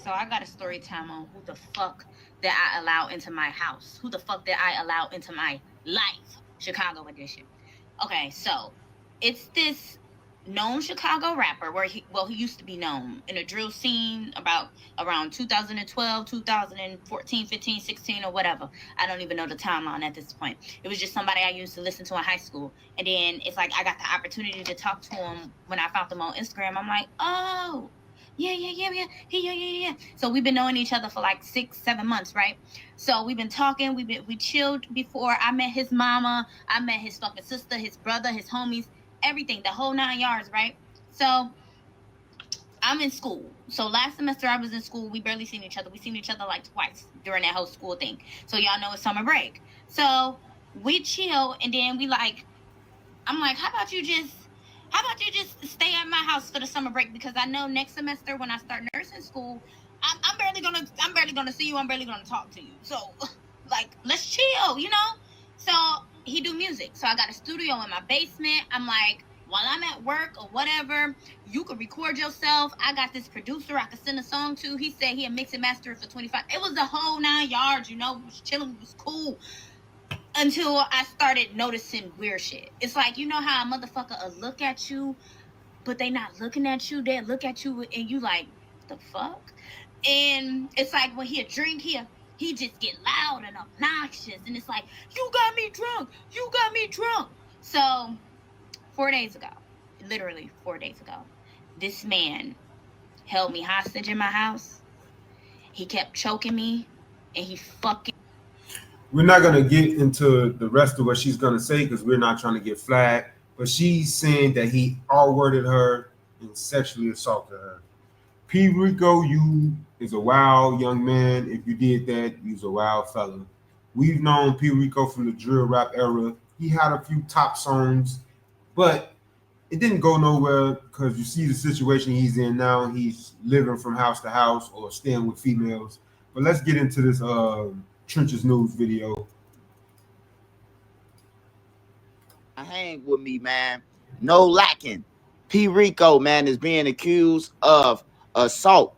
So I got a story time on who the fuck that I allow into my house. Who the fuck that I allow into my life. Chicago edition. Okay, so it's this known Chicago rapper where he used to be known in the drill scene about around 2012, 2014, 15, 16 or whatever. I don't even know the timeline at this point. It was just somebody I used to listen to in high school. And then it's like I got the opportunity to talk to him when I found him on Instagram. I'm like, oh, yeah. So we've been knowing each other for like 6, 7 months, right? So we've been talking. We chilled before. I met his mama. I met his fucking sister, his brother, his homies, everything, the whole 9 yards, right? So I'm in school. So last semester I was in school. We barely seen each other. We seen each other like twice during that whole school thing. So y'all know it's summer break. So we chill, and then I'm like, how about you just stay at my house for the summer break, because I know next semester when I start nursing school, I'm barely gonna see you. I'm barely gonna talk to you. So like, let's chill, you know. So he do music. So I got a studio in my basement. I'm like, while I'm at work or whatever, you could record yourself. I got this producer I could send a song to. He said he'd mix and master it for 25. It was the whole 9 yards, you know. We was chilling. It was cool. Until I started noticing weird shit. It's like, you know how a motherfucker will look at you, but they not looking at you. They look at you and you like, the fuck? And it's like when he drink, he just get loud and obnoxious. And it's like, you got me drunk. You got me drunk. So 4 days ago, literally 4 days ago, this man held me hostage in my house. He kept choking me, and he fucking... We're not going to get into the rest of what she's going to say because we're not trying to get flagged. But she's saying that he R-worded her and sexually assaulted her. P.Rico, you is a wild young man. If you did that, you's a wild fella. We've known P.Rico from the drill rap era. He had a few top songs, but it didn't go nowhere because you see the situation he's in now. He's living from house to house or staying with females. But let's get into this Trenches News video. Hang with me, man. No lacking. P.Rico, man, is being accused of assault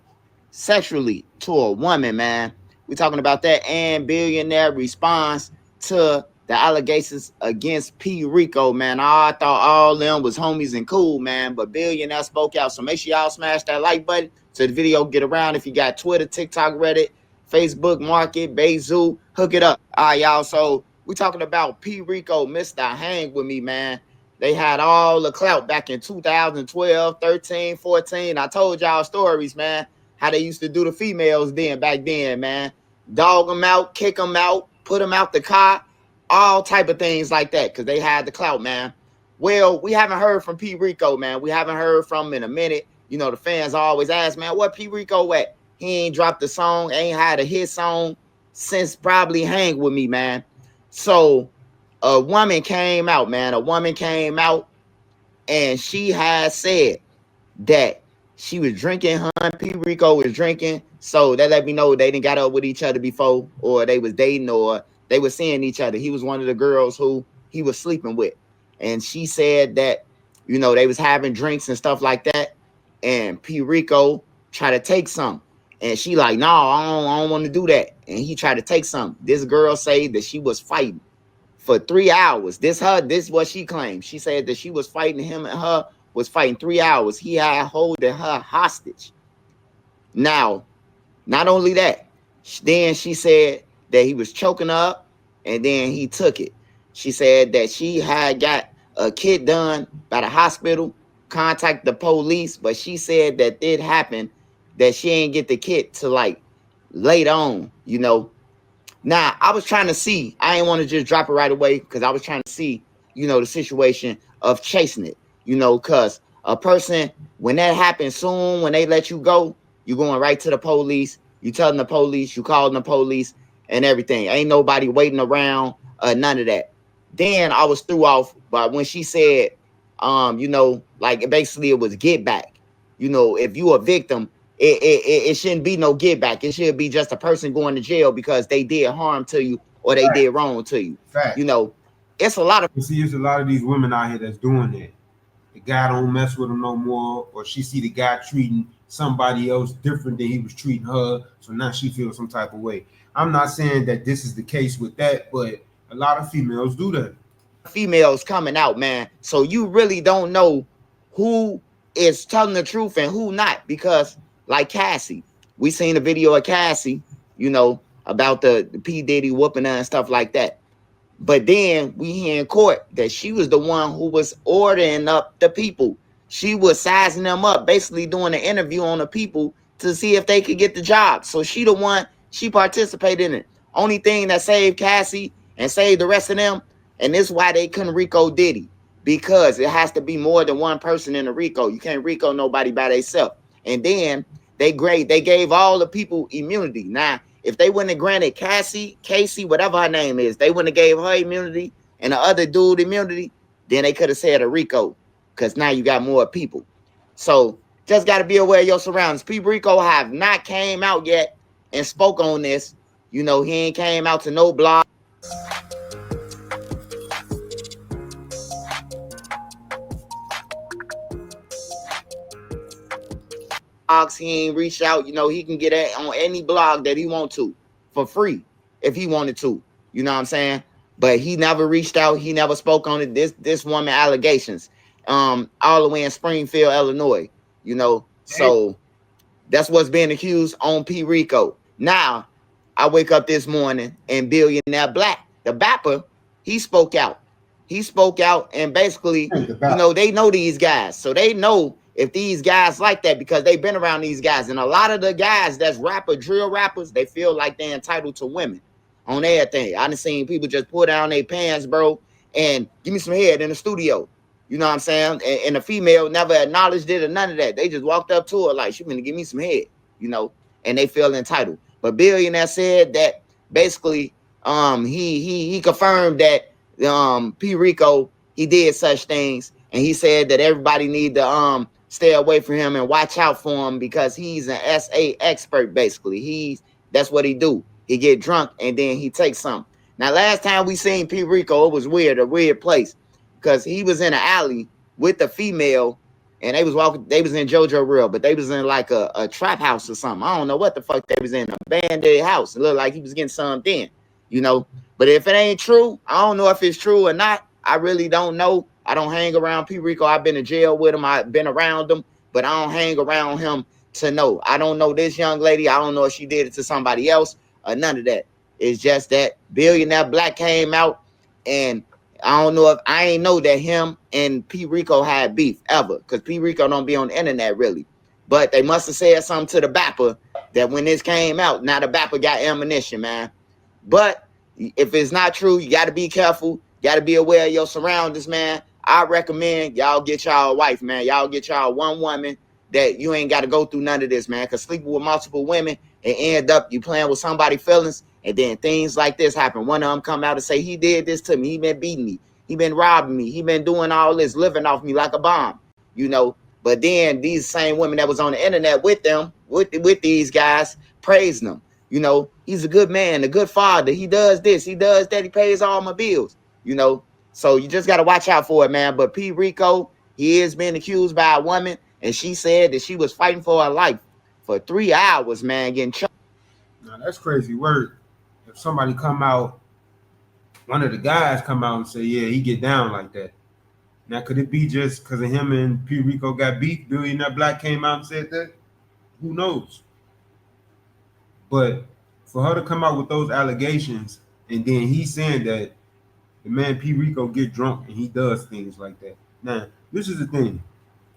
sexually to a woman, man. We're talking about that. And Billionaire responds to the allegations against P.Rico, man. I thought all them was homies and cool, man. But Billionaire spoke out. So make sure y'all smash that like button so the video get around. If you got Twitter, TikTok, Reddit, Facebook, Market, Bayzoo, hook it up. All right, y'all. So we talking about P.Rico, Mr. Hang With Me, man. They had all the clout back in 2012, 13, 14. I told y'all stories, man, how they used to do the females back then, man. Dog them out, kick them out, put them out the car, all type of things like that because they had the clout, man. Well, we haven't heard from P.Rico, man. We haven't heard from him in a minute. You know, the fans always ask, man, what P.Rico at? He ain't dropped a song, ain't had a hit song since probably Hang With Me, man. So a woman came out, man. A woman came out, and she had said that she was drinking. Her and P.Rico was drinking. So that let me know they didn't got up with each other before, or they was dating, or they were seeing each other. He was one of the girls who he was sleeping with. And she said that, you know, they was having drinks and stuff like that. And P.Rico tried to take some. And she like, no, I don't want to do that. And he tried to take some. This girl said that she was fighting for 3 hours. This is what she claimed. She said that she was fighting him, and her was fighting 3 hours. He had holding her hostage. Now, not only that, then she said that he was choking her up, and then he took it. She said that she had got a kit done by the hospital, contacted the police, but she said that it happened, that she ain't get the kit till like later on, you know. Now, I was trying to see, I didn't want to just drop it right away because I was trying to see, you know, the situation of chasing it, you know, because a person, when that happens soon, when they let you go, you're going right to the police, you telling the police, you calling the police and everything. Ain't nobody waiting around, none of that. Then I was threw off, but when she said, you know, like basically it was get back, you know, if you a victim, it shouldn't be no get back. It should be just a person going to jail because they did harm to you or they did wrong to you. Fact. You know, it's a lot of... You see, it's a lot of these women out here that's doing that. The guy don't mess with them no more, or she see the guy treating somebody else different than he was treating her. So now she feels some type of way. I'm not saying that this is the case with that, but a lot of females do that. Females coming out, man. So you really don't know who is telling the truth and who not. Because like Cassie, we seen a video of Cassie, about the P. Diddy whooping her and stuff like that. But then we hear in court that she was the one who was ordering up the people. She was sizing them up, basically doing an interview on the people to see if they could get the job. So she participated in it. Only thing that saved Cassie and saved the rest of them, and this is why they couldn't Rico Diddy, because it has to be more than one person in a Rico. You can't Rico nobody by themselves. And then they gave all the people immunity. Now, if they wouldn't have granted Cassie, whatever her name is, they wouldn't have gave her immunity and the other dude immunity, then they could have said a Rico, because now you got more people. So just got to be aware of your surroundings. P.Rico have not came out yet and spoke on this. He ain't came out to no blog. He ain't reached out. He can get it on any blog that he want to for free if he wanted to. You know what I'm saying? But he never reached out. He never spoke on it. This woman allegations, all the way in Springfield, Illinois. So that's what's being accused on P.Rico. Now, I wake up this morning and Billionaire Black, the Bapper, he spoke out. And basically, they know these guys. So they know if these guys like that, because they've been around these guys. And a lot of the guys that's drill rappers, they feel like they're entitled to women on everything. I done seen people just pull down their pants, bro, and give me some head in the studio. You know what I'm saying? And the female never acknowledged it or none of that. They just walked up to her like, she gonna give me some head, and they feel entitled. But Billionaire said that basically he confirmed that P.Rico, he did such things, and he said that everybody need to stay away from him and watch out for him, because he's an SA expert. Basically, that's what he do. He get drunk and then he takes something. Now, last time we seen P.Rico, it was a weird place, because he was in an alley with the female, and they was in JoJo Real, but they was in like a trap house or something. I don't know what the fuck they was in, a abandoned house. It looked like he was getting something in, But if it ain't true, I don't know if it's true or not. I really don't know. I don't hang around P.Rico. I've been in jail with him. I've been around him, but I don't hang around him to know. I don't know this young lady. I don't know if she did it to somebody else or none of that. It's just that Billionaire Black came out, and I don't know if I ain't know that him and P.Rico had beef ever, because P.Rico don't be on the internet really. But they must have said something to the Bapper that when this came out, now the Bapper got ammunition, man. But if it's not true, you got to be careful. You got to be aware of your surroundings, man. I recommend y'all get y'all a wife, man. Y'all get y'all one woman that you ain't got to go through none of this, man. Because sleeping with multiple women and end up you playing with somebody's feelings, and then things like this happen. One of them come out and say, he did this to me. He been beating me. He been robbing me. He been doing all this, living off me like a bomb, But then these same women that was on the internet with them, with these guys, praising them. He's a good man, a good father. He does this, he does that. He pays all my bills, So you just got to watch out for it, man. But P.Rico, he is being accused by a woman, and she said that she was fighting for her life for 3 hours, man, getting choked. Now, that's crazy word. If somebody come out, one of the guys come out and say, yeah, he get down like that. Now, could it be just because of him and P.Rico got beef? Billionaire Black came out and said that? Who knows? But for her to come out with those allegations, and then he's saying that the man P.Rico get drunk and he does things like that. Now, this is the thing.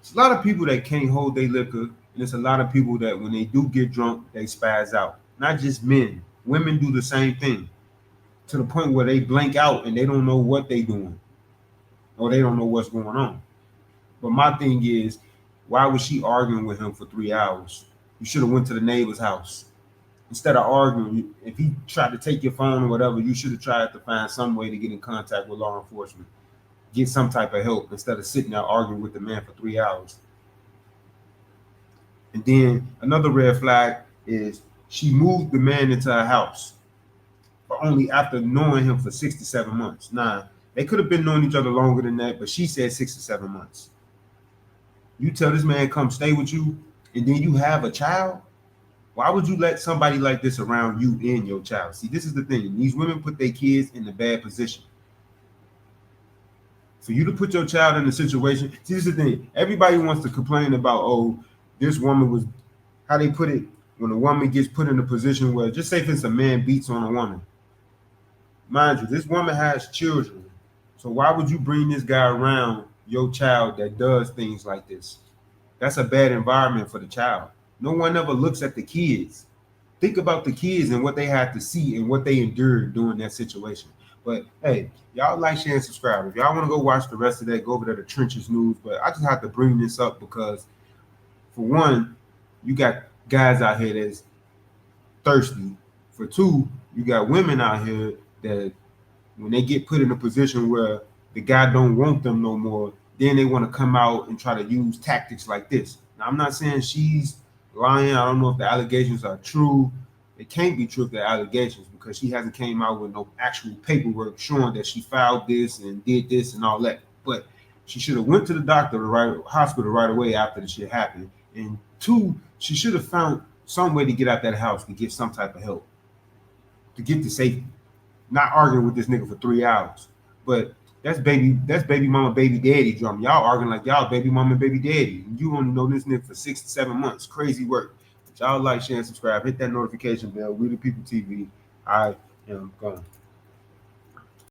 It's a lot of people that can't hold their liquor, and it's a lot of people that when they do get drunk, they spaz out. Not just men. Women do the same thing, to the point where they blank out and they don't know what they doing, or they don't know what's going on. But my thing is, why was she arguing with him for 3 hours? You should have went to the neighbor's house. Instead of arguing, if he tried to take your phone or whatever, you should have tried to find some way to get in contact with law enforcement. Get some type of help instead of sitting there arguing with the man for 3 hours. And then another red flag is she moved the man into her house, but only after knowing him for 6 to 7 months. Now, they could have been knowing each other longer than that, but she said 6 to 7 months. You tell this man come stay with you, and then you have a child, why would you let somebody like this around you and your child? See, this is the thing. These women put their kids in a bad position. For you to put your child in a situation, see, this is the thing. Everybody wants to complain about, oh, this woman was, how they put it, when a woman gets put in a position where, just say if it's a man beats on a woman. Mind you, this woman has children. So why would you bring this guy around your child that does things like this? That's a bad environment for the child. No one ever looks at the kids. Think about the kids and what they had to see and what they endured during that situation. But hey, y'all like, share, and subscribe. If y'all want to go watch the rest of that, go over to the Trenches News. But I just have to bring this up because, for one, you got guys out here that's thirsty. For two, you got women out here that when they get put in a position where the guy don't want them no more, then they want to come out and try to use tactics like this. Now, I'm not saying she's lying. I don't know if the allegations are true. It can't be true if they're allegations because she hasn't came out with no actual paperwork showing that she filed this and did this and all that. But she should have went to the doctor, the right hospital right away after the shit happened. And two, she should have found some way to get out that house to get some type of help, to get to safety. Not arguing with this nigga for 3 hours. But that's baby mama, baby daddy drama. Y'all arguing like y'all baby mama, baby daddy. You only know this nigga for 6 to 7 months. Crazy work. But y'all like, share, and subscribe. Hit that notification bell. We the People TV. I am gone.